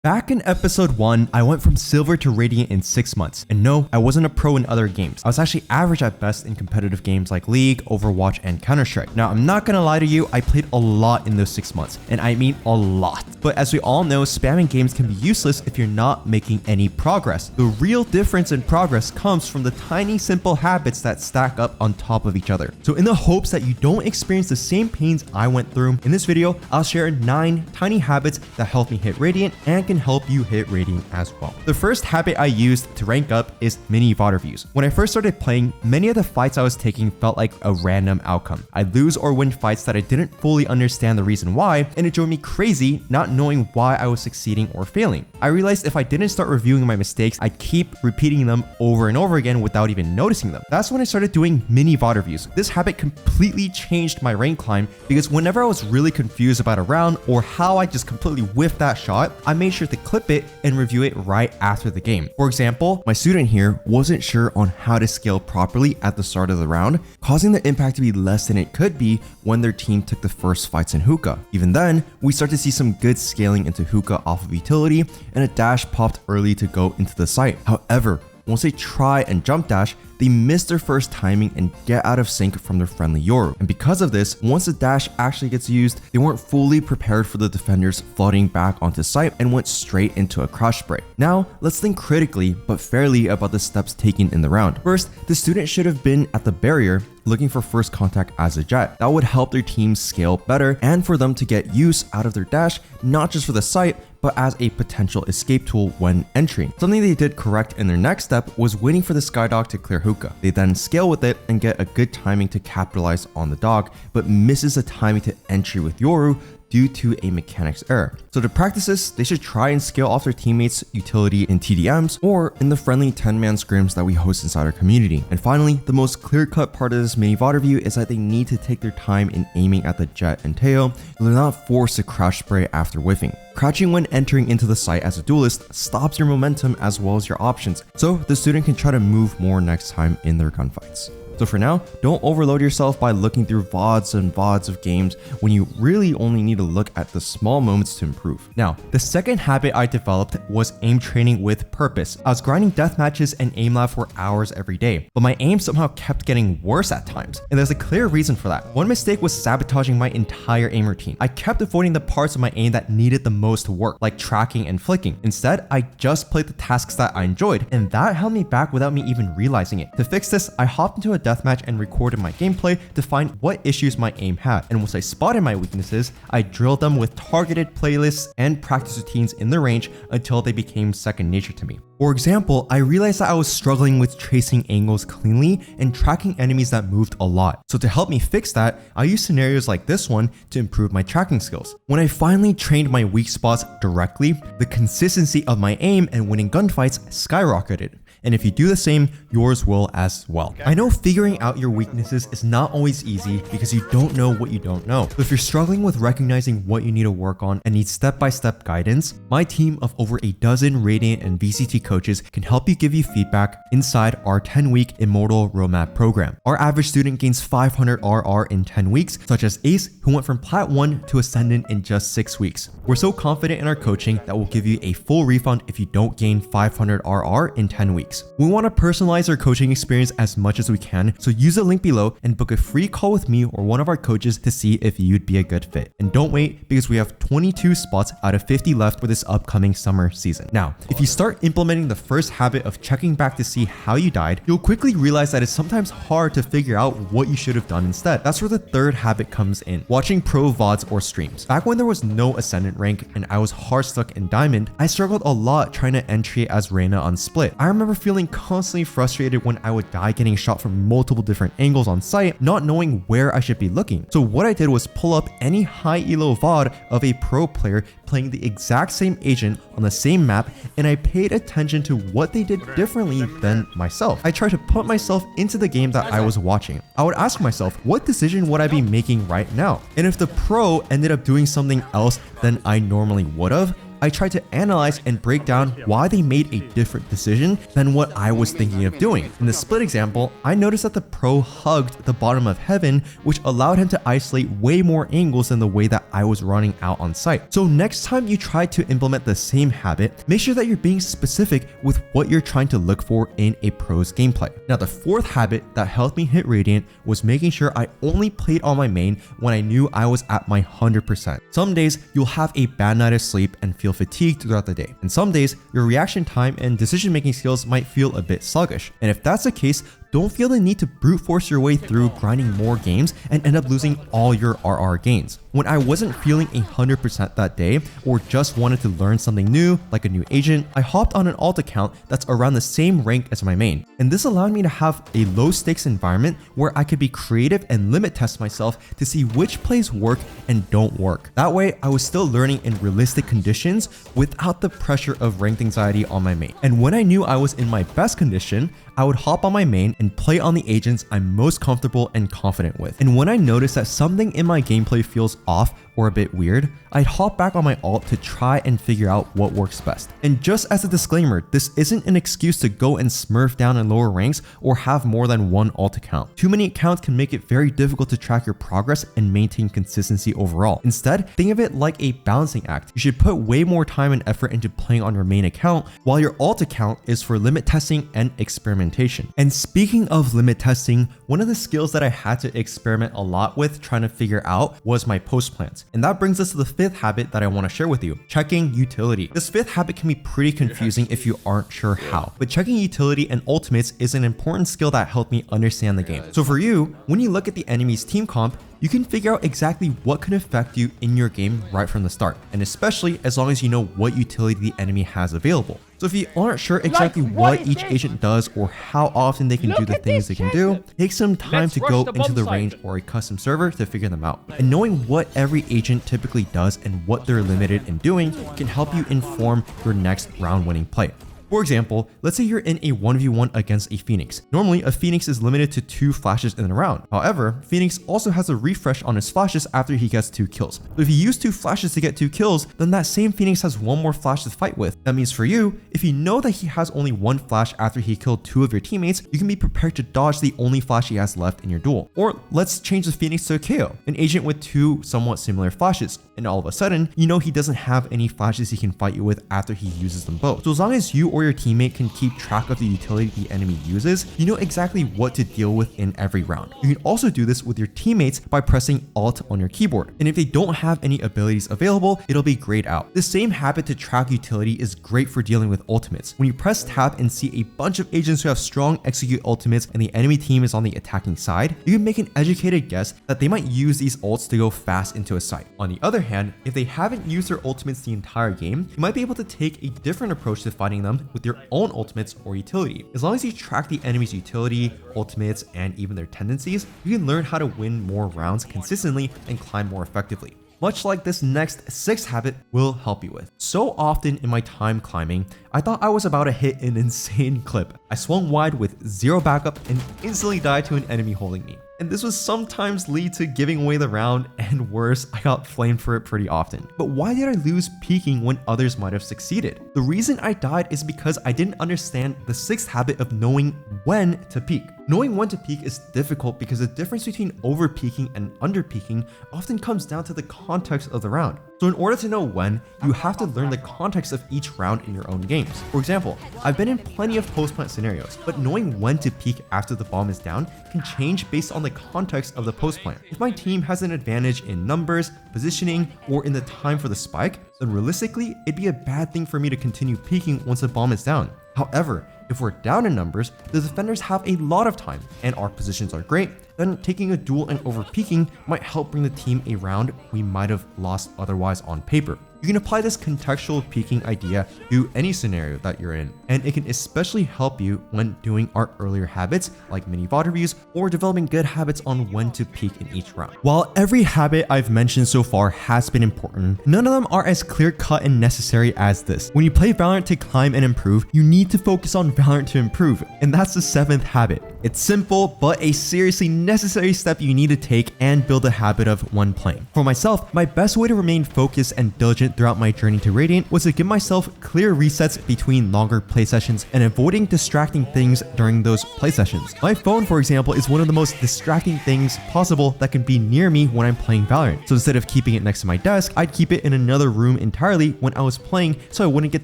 Back in episode 1, I went from silver to radiant in 6 months. And no, I wasn't a pro in other games. I was actually average at best in competitive games like League, Overwatch, and Counter-Strike. Now, I'm not gonna lie to you, I played a lot in those 6 months. And I mean a lot. But as we all know, spamming games can be useless if you're not making any progress. The real difference in progress comes from the tiny simple habits that stack up on top of each other. So in the hopes that you don't experience the same pains I went through, in this video, I'll share 9 tiny habits that help me hit radiant and can help you hit radiant as well. The first habit I used to rank up is mini VODs. When I first started playing, many of the fights I was taking felt like a random outcome. I'd lose or win fights that I didn't fully understand the reason why, and it drove me crazy not knowing why I was succeeding or failing. I realized if I didn't start reviewing my mistakes, I'd keep repeating them over and over again without even noticing them. That's when I started doing mini VOD reviews. This habit completely changed my rank climb because whenever I was really confused about a round or how I just completely whiffed that shot, I made sure to clip it and review it right after the game. For example, my student here wasn't sure on how to scale properly at the start of the round, causing the impact to be less than it could be when their team took the first fights in hookah. Even then, we start to see some good scaling into hookah off of utility, and a dash popped early to go into the site. However, once they try and jump dash, they miss their first timing and get out of sync from their friendly Yoru. And because of this, once the dash actually gets used, they weren't fully prepared for the defenders flooding back onto site and went straight into a crush spray. Now, let's think critically but fairly about the steps taken in the round. First, the student should have been at the barrier looking for first contact as a jet. That would help their team scale better and for them to get use out of their dash, not just for the site, but as a potential escape tool when entering. Something they did correct in their next step was waiting for the Skydog to clear hookah. They then scale with it and get a good timing to capitalize on the dog, but misses the timing to entry with Yoru due to a mechanics error. So to practice this, they should try and scale off their teammates' utility in TDMs or in the friendly 10-man scrims that we host inside our community. And finally, the most clear-cut part of this mini VOD review is that they need to take their time in aiming at the jet and tail, so they're not forced to crouch spray after whiffing. Crouching when entering into the site as a duelist stops your momentum as well as your options, so the student can try to move more next time in their gunfights. So for now, don't overload yourself by looking through VODs and VODs of games when you really only need to look at the small moments to improve. Now, the second habit I developed was aim training with purpose. I was grinding death matches and aim lab for hours every day, but my aim somehow kept getting worse at times, and there's a clear reason for that. One mistake was sabotaging my entire aim routine. I kept avoiding the parts of my aim that needed the most work, like tracking and flicking. Instead, I just played the tasks that I enjoyed, and that held me back without me even realizing it. To fix this, I hopped into a deathmatch and recorded my gameplay to find what issues my aim had. And once I spotted my weaknesses, I drilled them with targeted playlists and practice routines in the range until they became second nature to me. For example, I realized that I was struggling with tracing angles cleanly and tracking enemies that moved a lot. So to help me fix that, I used scenarios like this one to improve my tracking skills. When I finally trained my weak spots directly, the consistency of my aim and winning gunfights skyrocketed. And if you do the same, yours will as well. I know figuring out your weaknesses is not always easy because you don't know what you don't know. But if you're struggling with recognizing what you need to work on and need step-by-step guidance, my team of over a dozen Radiant and VCT coaches can help you give you feedback inside our 10-week Immortal Roadmap program. Our average student gains 500 RR in 10 weeks, such as Ace, who went from Plat 1 to Ascendant in just 6 weeks. We're so confident in our coaching that we'll give you a full refund if you don't gain 500 RR in 10 weeks. We want to personalize our coaching experience as much as we can, so use the link below and book a free call with me or one of our coaches to see if you'd be a good fit. And don't wait, because we have 22 spots out of 50 left for this upcoming summer season. Now, if you start implementing the first habit of checking back to see how you died, you'll quickly realize that it's sometimes hard to figure out what you should have done instead. That's where the third habit comes in, watching pro VODs or streams. Back when there was no Ascendant rank and I was hard stuck in Diamond, I struggled a lot trying to entry as Reyna on Split. I remember feeling constantly frustrated when I would die getting shot from multiple different angles on site, not knowing where I should be looking. So what I did was pull up any high elo VOD of a pro player playing the exact same agent on the same map, and I paid attention to what they did differently than myself. I tried to put myself into the game that I was watching. I would ask myself, what decision would I be making right now? And if the pro ended up doing something else than I normally would have, I tried to analyze and break down why they made a different decision than what I was thinking of doing. In the split example, I noticed that the pro hugged the bottom of heaven, which allowed him to isolate way more angles than the way that I was running out on site. So next time you try to implement the same habit, make sure that you're being specific with what you're trying to look for in a pro's gameplay. Now, the fourth habit that helped me hit Radiant was making sure I only played on my main when I knew I was at my 100%. Some days you'll have a bad night of sleep and feel fatigued throughout the day. And some days your reaction time and decision-making skills might feel a bit sluggish. And if that's the case, don't feel the need to brute force your way through grinding more games and end up losing all your RR gains. When I wasn't feeling 100% that day or just wanted to learn something new, like a new agent, I hopped on an alt account that's around the same rank as my main. And this allowed me to have a low stakes environment where I could be creative and limit test myself to see which plays work and don't work. That way, I was still learning in realistic conditions without the pressure of ranked anxiety on my main. And when I knew I was in my best condition, I would hop on my main and play on the agents I'm most comfortable and confident with. And when I notice that something in my gameplay feels off or a bit weird, I'd hop back on my alt to try and figure out what works best. And just as a disclaimer, this isn't an excuse to go and smurf down in lower ranks or have more than one alt account. Too many accounts can make it very difficult to track your progress and maintain consistency overall. Instead, think of it like a balancing act. You should put way more time and effort into playing on your main account, while your alt account is for limit testing and experimentation. And speaking of limit testing, one of the skills that I had to experiment a lot with trying to figure out was my post plants. And that brings us to the fifth habit that I want to share with you, checking utility. This fifth habit can be pretty confusing if you aren't sure how, but checking utility and ultimates is an important skill that helped me understand the game. So for you, when you look at the enemy's team comp, you can figure out exactly what can affect you in your game right from the start, and especially as long as you know what utility the enemy has available. So if you aren't sure exactly what each agent does or how often they can do the things they can do, take some time to go into the range or a custom server to figure them out. And knowing what every agent typically does and what they're limited in doing can help you inform your next round winning play. For example, let's say you're in a 1v1 against a Phoenix. Normally, a Phoenix is limited to 2 flashes in a round. However, Phoenix also has a refresh on his flashes after he gets 2 kills. So if you use 2 flashes to get 2 kills, then that same Phoenix has 1 more flash to fight with. That means for you, if you know that he has only 1 flash after he killed 2 of your teammates, you can be prepared to dodge the only flash he has left in your duel. Or let's change the Phoenix to a KO, an agent with 2 somewhat similar flashes. And all of a sudden, you know he doesn't have any flashes he can fight you with after he uses them both. So as long as you or your teammate can keep track of the utility the enemy uses, you know exactly what to deal with in every round. You can also do this with your teammates by pressing Alt on your keyboard. And if they don't have any abilities available, it'll be grayed out. The same habit to track utility is great for dealing with ultimates. When you press tab and see a bunch of agents who have strong execute ultimates and the enemy team is on the attacking side, you can make an educated guess that they might use these ults to go fast into a site. On the other hand, if they haven't used their ultimates the entire game, you might be able to take a different approach to fighting them with your own ultimates or utility. As long as you track the enemy's utility, ultimates, and even their tendencies, you can learn how to win more rounds consistently and climb more effectively. Much like this next 6th habit will help you with. So often in my time climbing, I thought I was about to hit an insane clip. I swung wide with 0 backup and instantly died to an enemy holding me. And this would sometimes lead to giving away the round, and worse, I got flamed for it pretty often. But why did I lose peeking when others might have succeeded? The reason I died is because I didn't understand the 6th habit of knowing when to peek. Knowing when to peek is difficult because the difference between over peeking and under peeking often comes down to the context of the round. So in order to know when, you have to learn the context of each round in your own games. For example, I've been in plenty of post-plant scenarios, but knowing when to peek after the bomb is down can change based on the context of the post-plant. If my team has an advantage in numbers, positioning, or in the time for the spike, then realistically, it'd be a bad thing for me to continue peeking once the bomb is down. However, if we're down in numbers, the defenders have a lot of time and our positions are great, then taking a duel and over peeking might help bring the team a round we might have lost otherwise on paper. You can apply this contextual peeking idea to any scenario that you're in, and it can especially help you when doing our earlier habits like mini VOD reviews or developing good habits on when to peek in each round. While every habit I've mentioned so far has been important, none of them are as clear-cut and necessary as this. When you play Valorant to climb and improve, you need to focus on Valorant to improve, and that's the 7th habit. It's simple, but a seriously necessary step you need to take and build a habit of when playing. For myself, my best way to remain focused and diligent learned throughout my journey to Radiant was to give myself clear resets between longer play sessions and avoiding distracting things during those play sessions. My phone, for example, is one of the most distracting things possible that can be near me when I'm playing Valorant. So instead of keeping it next to my desk, I'd keep it in another room entirely when I was playing so I wouldn't get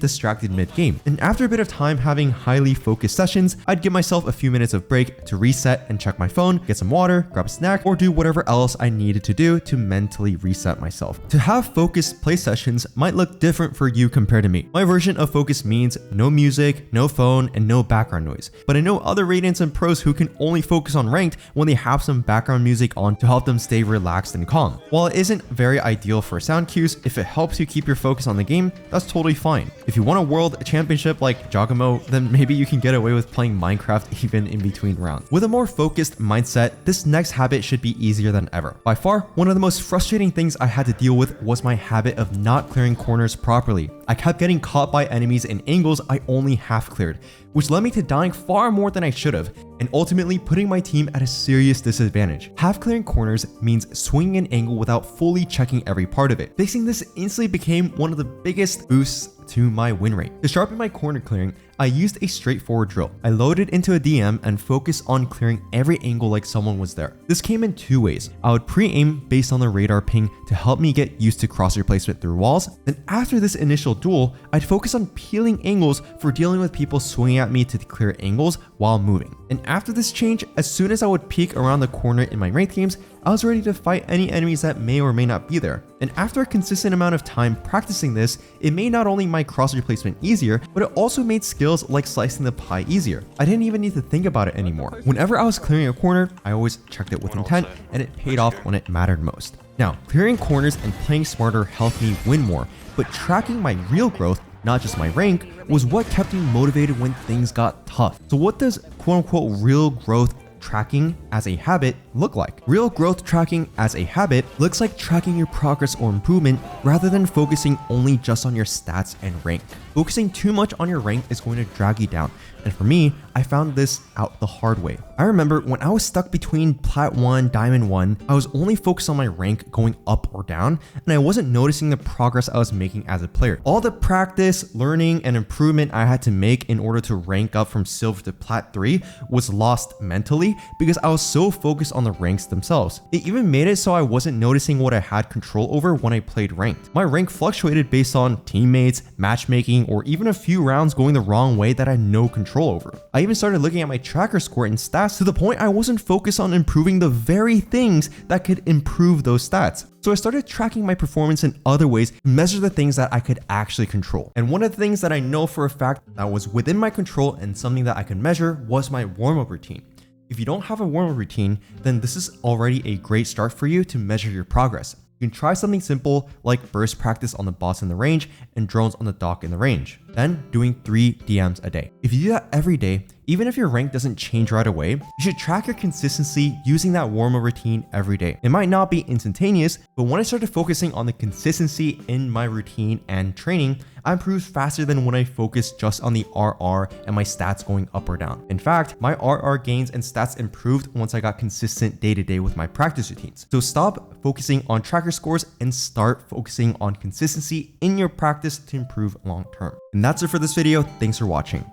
distracted mid-game. And after a bit of time having highly focused sessions, I'd give myself a few minutes of break to reset and check my phone, get some water, grab a snack, or do whatever else I needed to do to mentally reset myself. To have focused play sessions might look different for you compared to me. My version of focus means no music, no phone, and no background noise. But I know other Radiants and pros who can only focus on ranked when they have some background music on to help them stay relaxed and calm. While it isn't very ideal for sound cues, if it helps you keep your focus on the game, that's totally fine. If you want a world championship like Giacomo, then maybe you can get away with playing Minecraft even in between rounds. With a more focused mindset, this next habit should be easier than ever. By far, one of the most frustrating things I had to deal with was my habit of not clearing corners properly. I kept getting caught by enemies in angles I only half cleared, which led me to dying far more than I should have, and ultimately putting my team at a serious disadvantage. Half clearing corners means swinging an angle without fully checking every part of it. Fixing this instantly became one of the biggest boosts to my win rate. To sharpen my corner clearing, I used a straightforward drill. I loaded into a DM and focused on clearing every angle like someone was there. This came in two ways. I would pre-aim based on the radar ping to help me get used to crosshair placement through walls. Then after this initial duel, I'd focus on peeling angles for dealing with people swinging at me to clear angles while moving. And after this change, as soon as I would peek around the corner in my ranked games, I was ready to fight any enemies that may or may not be there. And after a consistent amount of time practicing this, it made not only my crosshair placement easier, but it also made skills like slicing the pie easier. I didn't even need to think about it anymore. Whenever I was clearing a corner, I always checked it with intent, and it paid off when it mattered most. Now, clearing corners and playing smarter helped me win more, but tracking my real growth, not just my rank, was what kept me motivated when things got tough. So what does quote-unquote real growth tracking as a habit look like? Real growth tracking as a habit looks like tracking your progress or improvement rather than focusing only just on your stats and rank. Focusing too much on your rank is going to drag you down. And for me, I found this out the hard way. I remember when I was stuck between Plat 1, Diamond 1, I was only focused on my rank going up or down, and I wasn't noticing the progress I was making as a player. All the practice, learning, and improvement I had to make in order to rank up from Silver to Plat 3 was lost mentally because I was so focused on the ranks themselves. It even made it so I wasn't noticing what I had control over when I played ranked. My rank fluctuated based on teammates, matchmaking, or even a few rounds going the wrong way that I had no control over. I even started looking at my tracker score and stats to the point I wasn't focused on improving the very things that could improve those stats. So I started tracking my performance in other ways to measure the things that I could actually control. And one of the things that I know for a fact that was within my control and something that I could measure was my warm-up routine. If you don't have a warm-up routine, then this is already a great start for you to measure your progress. You can try something simple like burst practice on the boss in the range and drones on the dock in the range. Then doing 3 DMs a day. If you do that every day, even if your rank doesn't change right away, you should track your consistency using that warm-up routine every day. It might not be instantaneous, but when I started focusing on the consistency in my routine and training, I improved faster than when I focused just on the RR and my stats going up or down. In fact, my RR gains and stats improved once I got consistent day-to-day with my practice routines. So stop focusing on tracker scores and start focusing on consistency in your practice to improve long-term. And that's it for this video. Thanks for watching.